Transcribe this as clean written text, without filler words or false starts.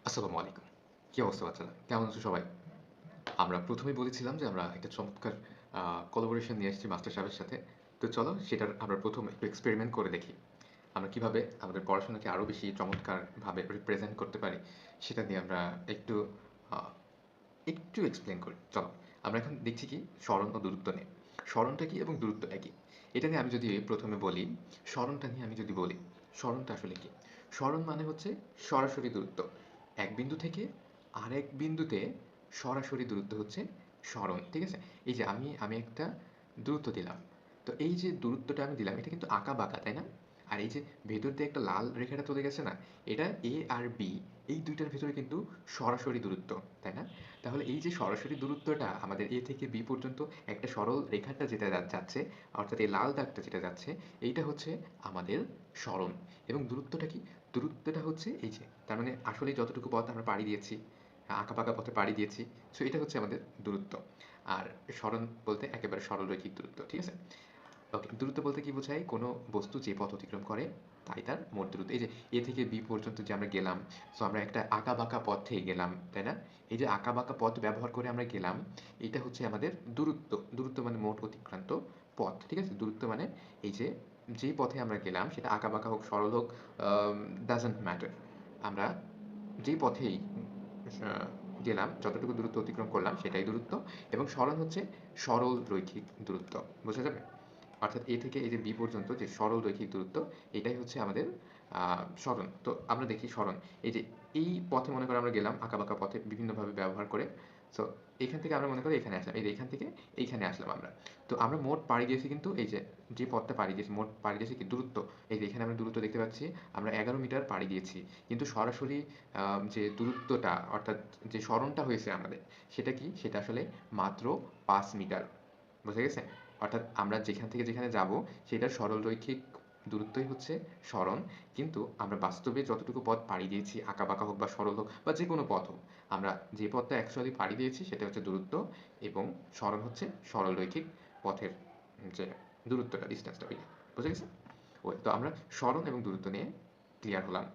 আসসালামু আলাইকুম। কি অবস্থা বাচ্চারা? কেমন আছো সবাই? আমরা ১ম এই বলেছিলাম যে আমরা একটা চমৎকার কোলাবোরেশন নিয়ে এসেছি মাস্টার সাহেবের সাথে। তো চলো সেটার আমরা ১ম একটু এক্সপেরিমেন্ট করে দেখি। আমরা কিভাবে আমাদের পড়াশোনাকে আরো বেশি চমৎকারভাবে রিপ্রেজেন্ট করতে পারি, সেটা নিয়ে আমরা একটু আ একটু এক্সপ্লেইন করি। চলো। আমরা এখন দেখছি কি স্মরণ ও দূরত্ব নিয়ে। স্মরণটা কি এবং দূরত্বটা কি? এটা নিয়ে আমি যদি ১ম এ বলি, স্মরণটা নিয়ে আমি যদি বলি, স্মরণটা আসলে কি? স্মরণ মানে হচ্ছে সরাসরি দূরত্ব। এক বিন্দু থেকে আরেক বিন্দুতে সরাসরি দূরত্ব হচ্ছে স্মরণ। ঠিক আছে? এই যে আমি একটা দূরত্ব দিলাম। তো এই যে দূরত্বটা আমি দিলাম এটা কিন্তু আঁকা-বাঁকা, তাই না? আর এই যে ভেতর দিয়ে একটা লাল রেখাটা চলে গেছে না? এটা A আর B এই ২ টার ভেতরে কিন্তু সরাসরি দূরত্ব, তাই না? তাহলে এই যে সরাসরি দূরত্বটা আমাদের A থেকে B পর্যন্ত একটা সরল রেখাটা যেটা যাচ্ছে, অর্থাৎ এই লাল দাগটা যেটা যাচ্ছে, এইটা হচ্ছে আমাদের স্মরণ। এবং দূরত্বটা কি? দূরত্বটা হচ্ছে এই যে, তার মানে আসলেই যতটুকু পথ আমরা পাড়ি দিয়েছি, আঁকা-বাঁকা পথে পাড়ি দিয়েছি, সো এটা হচ্ছে আমাদের দূরত্ব। আর স্মরণ বলতে একেবারে সরলরৈখিক দূরত্ব, ঠিক আছে? ওকে, দূরত্ব বলতে কি বোঝায়? কোনো বস্তু যে পথ অতিক্রম করে তাই তার মোট দূরত্ব। এই যে A থেকে B পর্যন্ত যে আমরা গেলাম, সো আমরা একটা আঁকা-বাঁকা পথে গেলাম, তাই না? এই যে আঁকা-বাঁকা পথ ব্যবহার করে আমরা গেলাম, এইটা হচ্ছে আমাদের দূরত্ব। দূরত্ব মানে মোট অতিক্রান্ত পথ, ঠিক আছে? দূরত্ব মানে এই যে, যে পথে আমরা গেলাম সেটা আঁকা-বাঁকা হোক, সরল হোক, ডাজন্ট ম্যাটার। আমরা যেই পথেই আ গেলাম, যতটুকু দূরত্ব অতিক্রম করলাম সেটাই দূরত্ব এবং স্মরণ হচ্ছে সরল রৈখিক দূরত্ব। বোঝা যাবে? অর্থাৎ A থেকে এই যে B পর্যন্ত যে সরল রৈখিক দূরত্ব, এটাই হচ্ছে আমাদের আ স্মরণ। তো আমরা দেখি স্মরণ। এই যে এই পথে মনে করো আমরা গেলাম আঁকা-বাঁকা পথে বিভিন্নভাবে ব্যবহার করে। সো এখান থেকে আমরা মনে করি এখানে আসলাম। এই যে এখান থেকে এইখানে আসলাম আমরা। তো আমরা মোট পাড়ি দিয়েছি কিন্তু এই যে, যে পথটা পাড়ি দিয়েছি, মোট পাড়ি দিয়েছি কি দূরত্ব। এই যে এখানে আমরা দূরত্ব দেখতে পাচ্ছি, আমরা ১১ মিটার পাড়ি দিয়েছি। কিন্তু সরাসরি যে দূরত্বটা অর্থাৎ যে সরণটা হয়েছে আমাদের, সেটা কি? সেটা আসলে মাত্র ৫ মিটার। বোঝা গেছে? অর্থাৎ আমরা যেখান থেকে যেখানে যাব সেটার সরলরৈখিক দূরত্বই হচ্ছে সরণ। কিন্তু আমরা বাস্তবে যতটুকু পথ পাড়ি দিয়েছি, আঁকা-বাঁকা হোক বা সরল হোক বা যেকোনো পথ হোক, আমরা যে পথটা অ্যাকচুয়ালি পাড়ি দিয়েছি সেটা হচ্ছে দূরত্ব এবং সরণ হচ্ছে সরলরৈখিক পথের যে দূরত্বটা, ডিসট্যান্সটা ওইটা। বুঝা গেছে? তো আমরা সরণ এবং দূরত্ব নিয়ে ক্লিয়ার হলাম।